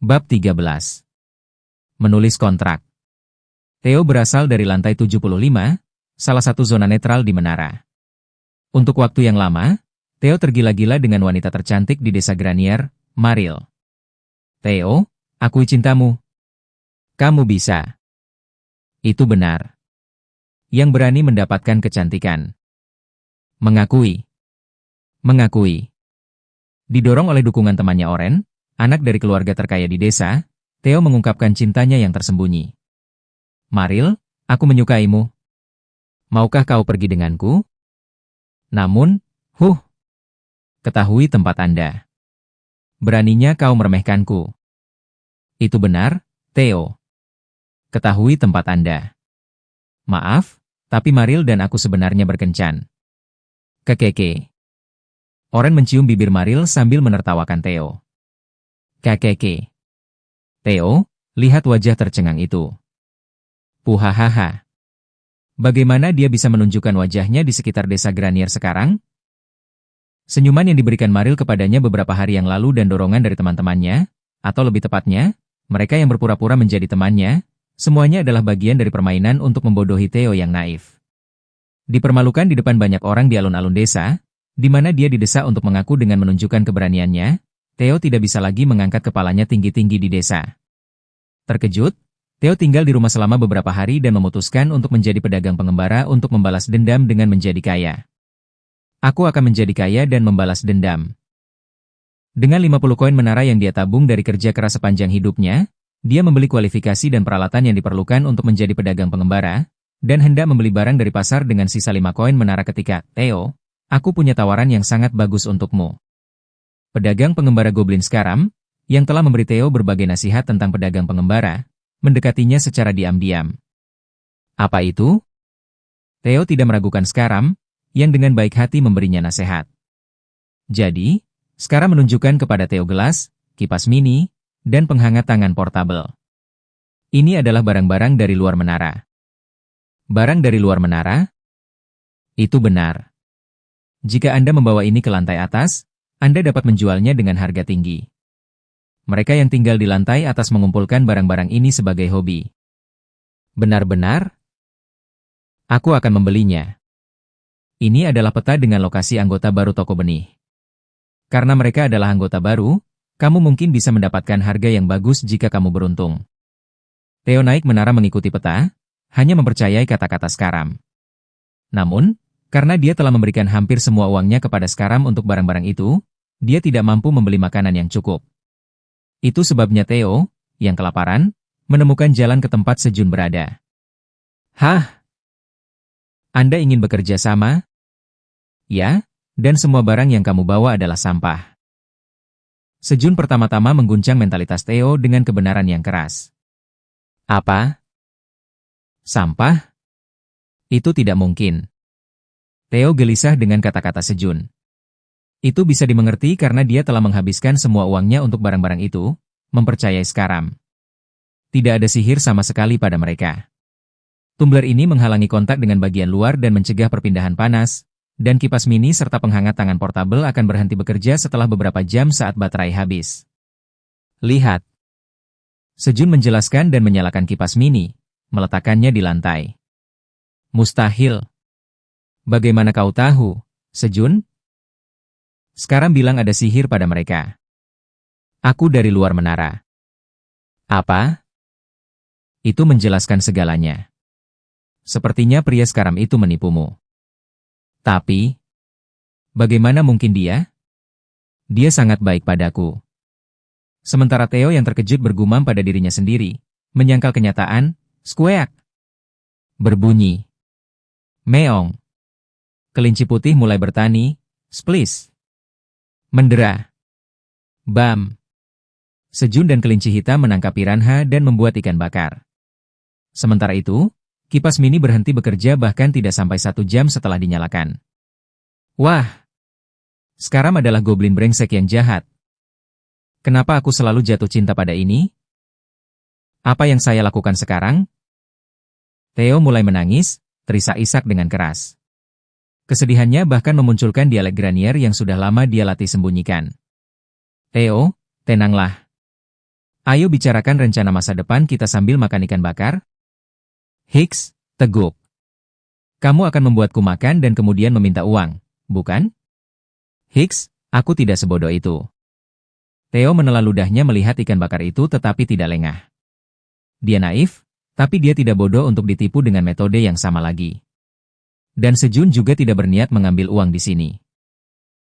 Bab 13. Menulis kontrak. Theo berasal dari lantai 75, salah satu zona netral di menara. Untuk waktu yang lama, Theo tergila-gila dengan wanita tercantik di desa Granier, Maril. Theo, akui cintamu. Kamu bisa. Itu benar. Yang berani mendapatkan kecantikan. Mengakui. Didorong oleh dukungan temannya Oren, anak dari keluarga terkaya di desa, Theo mengungkapkan cintanya yang tersembunyi. Maril, aku menyukaimu. Maukah kau pergi denganku? Namun, ketahui tempat Anda. Beraninya kau meremehkanku. Itu benar, Theo. Ketahui tempat Anda. Maaf, tapi Maril dan aku sebenarnya berkencan. Kekeke. Oren mencium bibir Maril sambil menertawakan Theo. Kakeke. Theo, lihat wajah tercengang itu. Puhahaha. Bagaimana dia bisa menunjukkan wajahnya di sekitar desa Granier sekarang? Senyuman yang diberikan Maril kepadanya beberapa hari yang lalu dan dorongan dari teman-temannya, atau lebih tepatnya, mereka yang berpura-pura menjadi temannya, semuanya adalah bagian dari permainan untuk membodohi Theo yang naif. Dipermalukan di depan banyak orang di alun-alun desa, di mana dia didesak untuk mengaku dengan menunjukkan keberaniannya, Theo tidak bisa lagi mengangkat kepalanya tinggi-tinggi di desa. Terkejut, Theo tinggal di rumah selama beberapa hari dan memutuskan untuk menjadi pedagang pengembara untuk membalas dendam dengan menjadi kaya. Aku akan menjadi kaya dan membalas dendam. Dengan 50 koin menara yang dia tabung dari kerja keras sepanjang hidupnya, dia membeli kualifikasi dan peralatan yang diperlukan untuk menjadi pedagang pengembara, dan hendak membeli barang dari pasar dengan sisa 5 koin menara ketika, Theo, aku punya tawaran yang sangat bagus untukmu. Pedagang pengembara Goblin Skaram, yang telah memberi Theo berbagai nasihat tentang pedagang pengembara, mendekatinya secara diam-diam. Apa itu? Theo tidak meragukan Skaram, yang dengan baik hati memberinya nasihat. Jadi, Skaram menunjukkan kepada Theo gelas, kipas mini, dan penghangat tangan portabel. Ini adalah barang-barang dari luar menara. Barang dari luar menara? Itu benar. Jika Anda membawa ini ke lantai atas, Anda dapat menjualnya dengan harga tinggi. Mereka yang tinggal di lantai atas mengumpulkan barang-barang ini sebagai hobi. Benar-benar? Aku akan membelinya. Ini adalah peta dengan lokasi anggota baru toko benih. Karena mereka adalah anggota baru, kamu mungkin bisa mendapatkan harga yang bagus jika kamu beruntung. Theo naik menara mengikuti peta, hanya mempercayai kata-kata Skaram. Namun, karena dia telah memberikan hampir semua uangnya kepada Skaram untuk barang-barang itu, dia tidak mampu membeli makanan yang cukup. Itu sebabnya Theo, yang kelaparan, menemukan jalan ke tempat Sejun berada. Hah? Anda ingin bekerja sama? Ya, dan semua barang yang kamu bawa adalah sampah. Sejun pertama-tama mengguncang mentalitas Theo dengan kebenaran yang keras. Apa? Sampah? Itu tidak mungkin. Theo gelisah dengan kata-kata Sejun. Itu bisa dimengerti karena dia telah menghabiskan semua uangnya untuk barang-barang itu, mempercayai Skaram. Tidak ada sihir sama sekali pada mereka. Tumbler ini menghalangi kontak dengan bagian luar dan mencegah perpindahan panas, dan kipas mini serta penghangat tangan portabel akan berhenti bekerja setelah beberapa jam saat baterai habis. Lihat. Sejun menjelaskan dan menyalakan kipas mini, meletakkannya di lantai. Mustahil. Bagaimana kau tahu, Sejun? Sekarang bilang ada sihir pada mereka. Aku dari luar menara. Apa? Itu menjelaskan segalanya. Sepertinya pria Skaram itu menipumu. Tapi, bagaimana mungkin dia? Dia sangat baik padaku. Sementara Theo yang terkejut bergumam pada dirinya sendiri, menyangkal kenyataan, skueak. Berbunyi. Meong. Kelinci putih mulai bertani, splis. Mendera. Bam. Sejun dan kelinci hitam menangkap piranha dan membuat ikan bakar. Sementara itu, kipas mini berhenti bekerja bahkan tidak sampai 1 jam setelah dinyalakan. Wah! Skaram adalah goblin brengsek yang jahat. Kenapa aku selalu jatuh cinta pada ini? Apa yang saya lakukan sekarang? Theo mulai menangis, terisak-isak dengan keras. Kesedihannya bahkan memunculkan dialek Granier yang sudah lama dia latih sembunyikan. Theo, tenanglah. Ayo bicarakan rencana masa depan kita sambil makan ikan bakar. Hicks, teguk. Kamu akan membuatku makan dan kemudian meminta uang, bukan? Hicks, aku tidak sebodoh itu. Theo menelan ludahnya melihat ikan bakar itu tetapi tidak lengah. Dia naif, tapi dia tidak bodoh untuk ditipu dengan metode yang sama lagi. Dan Sejun juga tidak berniat mengambil uang di sini.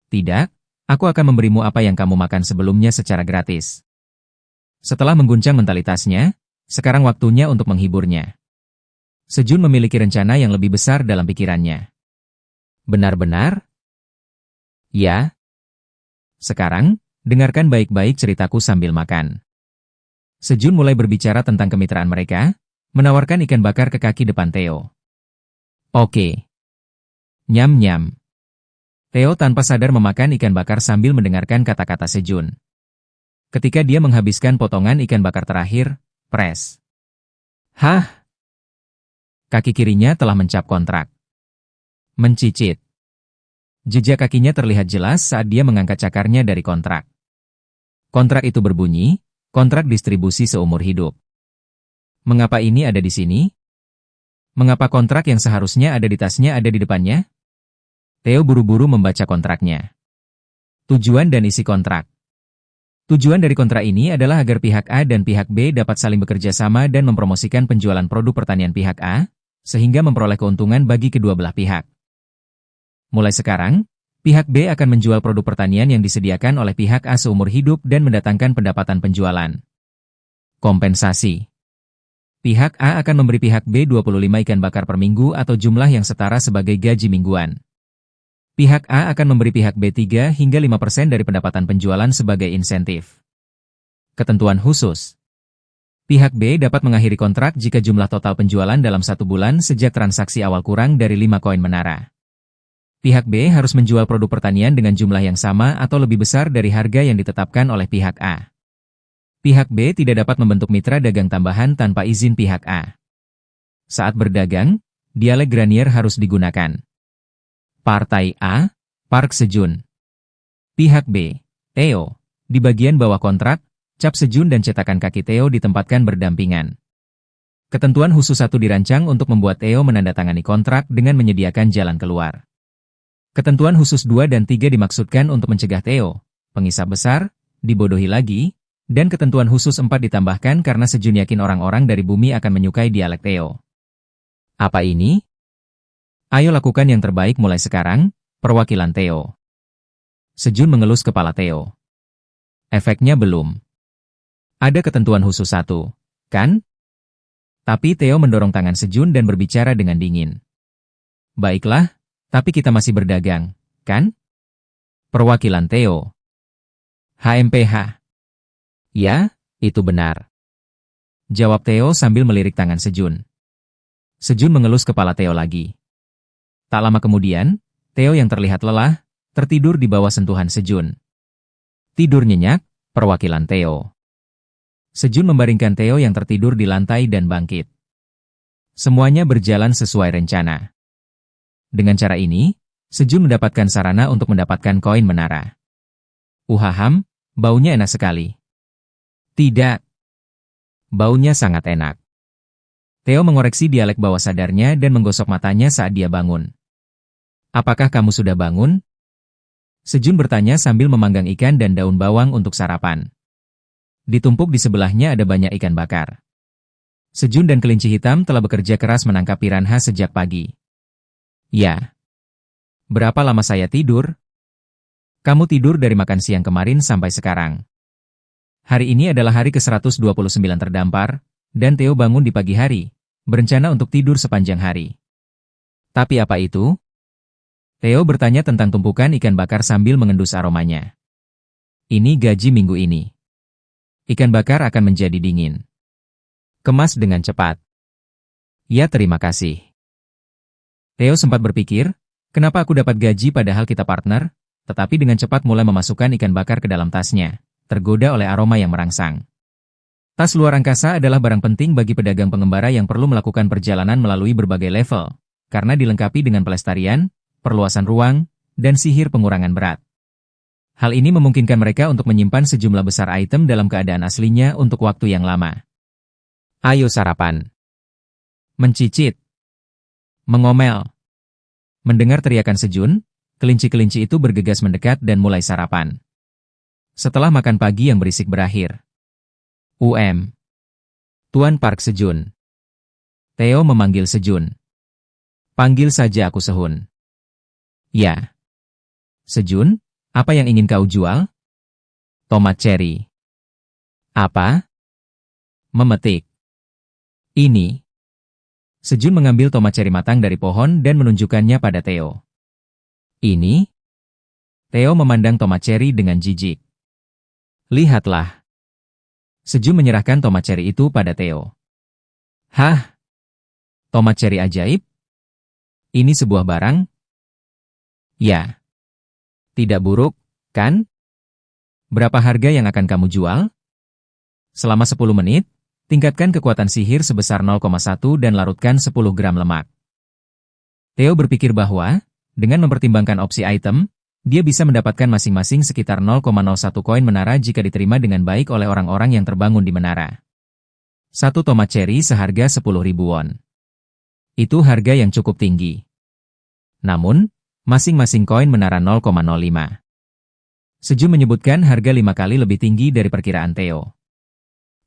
Tidak, aku akan memberimu apa yang kamu makan sebelumnya secara gratis. Setelah mengguncang mentalitasnya, sekarang waktunya untuk menghiburnya. Sejun memiliki rencana yang lebih besar dalam pikirannya. Benar-benar? Ya. Sekarang, dengarkan baik-baik ceritaku sambil makan. Sejun mulai berbicara tentang kemitraan mereka, menawarkan ikan bakar ke kaki depan Theo. Oke. Nyam-nyam. Theo tanpa sadar memakan ikan bakar sambil mendengarkan kata-kata Sejun. Ketika dia menghabiskan potongan ikan bakar terakhir, pres. Hah? Kaki kirinya telah mencap kontrak. Mencicit. Jejak kakinya terlihat jelas saat dia mengangkat cakarnya dari kontrak. Kontrak itu berbunyi, kontrak distribusi seumur hidup. Mengapa ini ada di sini? Mengapa kontrak yang seharusnya ada di tasnya ada di depannya? Theo buru-buru membaca kontraknya. Tujuan dan isi kontrak. Tujuan dari kontrak ini adalah agar pihak A dan pihak B dapat saling bekerja sama dan mempromosikan penjualan produk pertanian pihak A, sehingga memperoleh keuntungan bagi kedua belah pihak. Mulai sekarang, pihak B akan menjual produk pertanian yang disediakan oleh pihak A seumur hidup dan mendatangkan pendapatan penjualan. Kompensasi. Pihak A akan memberi pihak B 25 ikan bakar per minggu atau jumlah yang setara sebagai gaji mingguan. Pihak A akan memberi pihak B 3 hingga 5% dari pendapatan penjualan sebagai insentif. Ketentuan khusus. Pihak B dapat mengakhiri kontrak jika jumlah total penjualan dalam 1 bulan sejak transaksi awal kurang dari 5 koin menara. Pihak B harus menjual produk pertanian dengan jumlah yang sama atau lebih besar dari harga yang ditetapkan oleh pihak A. Pihak B tidak dapat membentuk mitra dagang tambahan tanpa izin pihak A. Saat berdagang, dialek Granier harus digunakan. Partai A, Park Sejun. Pihak B, Theo. Di bagian bawah kontrak, cap Sejun dan cetakan kaki Theo ditempatkan berdampingan. Ketentuan khusus 1 dirancang untuk membuat Theo menandatangani kontrak dengan menyediakan jalan keluar. Ketentuan khusus 2 dan 3 dimaksudkan untuk mencegah Theo, pengisap besar, dibodohi lagi, dan ketentuan khusus 4 ditambahkan karena Sejun yakin orang-orang dari bumi akan menyukai dialek Theo. Apa ini? Ayo lakukan yang terbaik mulai sekarang, perwakilan Theo. Sejun mengelus kepala Theo. Efeknya belum. Ada ketentuan khusus 1, kan? Tapi Theo mendorong tangan Sejun dan berbicara dengan dingin. Baiklah, tapi kita masih berdagang, kan? Perwakilan Theo. HMPH. Ya, itu benar. Jawab Theo sambil melirik tangan Sejun. Sejun mengelus kepala Theo lagi. Tak lama kemudian, Theo yang terlihat lelah, tertidur di bawah sentuhan Sejun. Tidur nyenyak, perwakilan Theo. Sejun membaringkan Theo yang tertidur di lantai dan bangkit. Semuanya berjalan sesuai rencana. Dengan cara ini, Sejun mendapatkan sarana untuk mendapatkan koin menara. Uhaham, baunya enak sekali. Tidak. Baunya sangat enak. Theo mengoreksi dialek bawah sadarnya dan menggosok matanya saat dia bangun. Apakah kamu sudah bangun? Sejun bertanya sambil memanggang ikan dan daun bawang untuk sarapan. Ditumpuk di sebelahnya ada banyak ikan bakar. Sejun dan kelinci hitam telah bekerja keras menangkap piranha sejak pagi. Ya. Berapa lama saya tidur? Kamu tidur dari makan siang kemarin sampai sekarang. Hari ini adalah hari ke-129 terdampar, dan Theo bangun di pagi hari, berencana untuk tidur sepanjang hari. Tapi apa itu? Theo bertanya tentang tumpukan ikan bakar sambil mengendus aromanya. Ini gaji minggu ini. Ikan bakar akan menjadi dingin. Kemas dengan cepat. Ya, terima kasih. Theo sempat berpikir, kenapa aku dapat gaji padahal kita partner, tetapi dengan cepat mulai memasukkan ikan bakar ke dalam tasnya, tergoda oleh aroma yang merangsang. Tas luar angkasa adalah barang penting bagi pedagang pengembara yang perlu melakukan perjalanan melalui berbagai level, karena dilengkapi dengan pelestarian, perluasan ruang, dan sihir pengurangan berat. Hal ini memungkinkan mereka untuk menyimpan sejumlah besar item dalam keadaan aslinya untuk waktu yang lama. Ayo sarapan. Mencicit. Mengomel. Mendengar teriakan Sejun, kelinci-kelinci itu bergegas mendekat dan mulai sarapan. Setelah makan pagi yang berisik berakhir. Tuan Park Sejun. Theo memanggil Sejun. Panggil saja aku Sehun. Ya. Sejun, apa yang ingin kau jual? Tomat cherry. Apa? Memetik. Ini. Sejun mengambil tomat cherry matang dari pohon dan menunjukkannya pada Theo. Ini? Theo memandang tomat cherry dengan jijik. Lihatlah. Sejun menyerahkan tomat cherry itu pada Theo. Hah? Tomat cherry ajaib? Ini sebuah barang? Ya. Tidak buruk, kan? Berapa harga yang akan kamu jual? Selama 10 menit, tingkatkan kekuatan sihir sebesar 0,1 dan larutkan 10 gram lemak. Theo berpikir bahwa, dengan mempertimbangkan opsi item, dia bisa mendapatkan masing-masing sekitar 0,01 koin menara jika diterima dengan baik oleh orang-orang yang terbangun di menara. Satu tomat cherry seharga 10.000 won. Itu harga yang cukup tinggi. Namun, masing-masing koin menara 0,05. Sejun menyebutkan harga 5 kali lebih tinggi dari perkiraan Theo.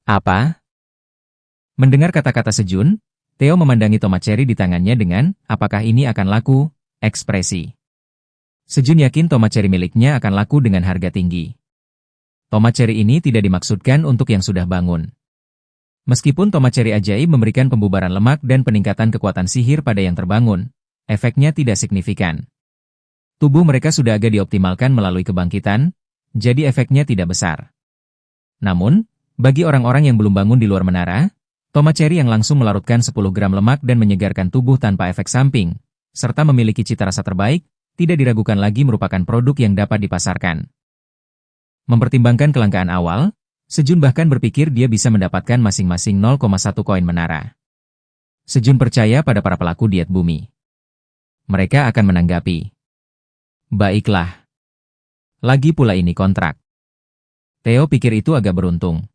Apa? Mendengar kata-kata Sejun, Theo memandangi tomat cherry di tangannya dengan, apakah ini akan laku, ekspresi. Sejun yakin tomat cherry miliknya akan laku dengan harga tinggi. Tomat cherry ini tidak dimaksudkan untuk yang sudah bangun. Meskipun tomat cherry ajaib memberikan pembubaran lemak dan peningkatan kekuatan sihir pada yang terbangun, efeknya tidak signifikan. Tubuh mereka sudah agak dioptimalkan melalui kebangkitan, jadi efeknya tidak besar. Namun, bagi orang-orang yang belum bangun di luar menara, tomat cherry yang langsung melarutkan 10 gram lemak dan menyegarkan tubuh tanpa efek samping, serta memiliki cita rasa terbaik, tidak diragukan lagi merupakan produk yang dapat dipasarkan. Mempertimbangkan kelangkaan awal, Sejun bahkan berpikir dia bisa mendapatkan masing-masing 0,1 koin menara. Sejun percaya pada para pelaku diet bumi. Mereka akan menanggapi. Baiklah. Lagi pula ini kontrak. Theo pikir itu agak beruntung.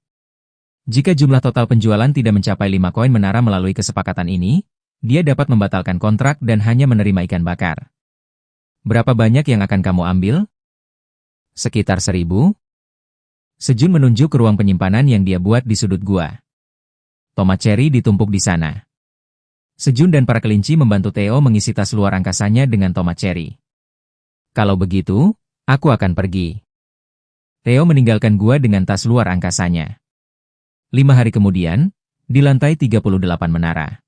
Jika jumlah total penjualan tidak mencapai 5 koin menara melalui kesepakatan ini, dia dapat membatalkan kontrak dan hanya menerima ikan bakar. Berapa banyak yang akan kamu ambil? Sekitar 1.000. Sejun menunjuk ke ruang penyimpanan yang dia buat di sudut gua. Tomat cherry ditumpuk di sana. Sejun dan para kelinci membantu Theo mengisi tas luar angkasanya dengan tomat cherry. Kalau begitu, aku akan pergi. Theo meninggalkan gua dengan tas luar angkasanya. 5 hari kemudian, di lantai 38 menara.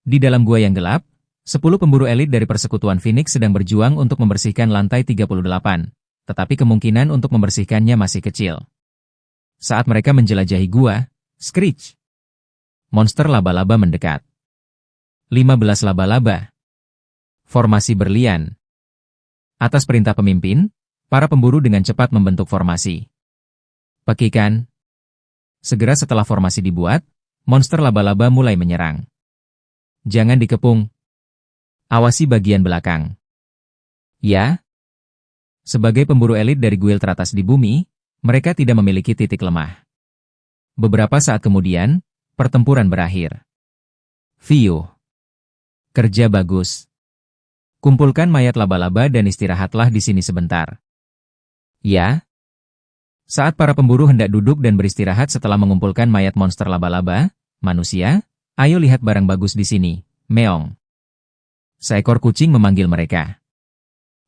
Di dalam gua yang gelap, 10 pemburu elit dari persekutuan Phoenix sedang berjuang untuk membersihkan lantai 38, tetapi kemungkinan untuk membersihkannya masih kecil. Saat mereka menjelajahi gua, Screech. Monster laba-laba mendekat. 15 laba-laba. Formasi berlian. Atas perintah pemimpin, para pemburu dengan cepat membentuk formasi. Pekikan. Segera setelah formasi dibuat, monster laba-laba mulai menyerang. Jangan dikepung. Awasi bagian belakang. Ya. Sebagai pemburu elit dari guild teratas di bumi, mereka tidak memiliki titik lemah. Beberapa saat kemudian, pertempuran berakhir. View. Kerja bagus. Kumpulkan mayat laba-laba dan istirahatlah di sini sebentar. Ya. Saat para pemburu hendak duduk dan beristirahat setelah mengumpulkan mayat monster laba-laba, manusia, ayo lihat barang bagus di sini, meong. Seekor kucing memanggil mereka.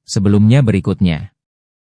Sebelumnya berikutnya.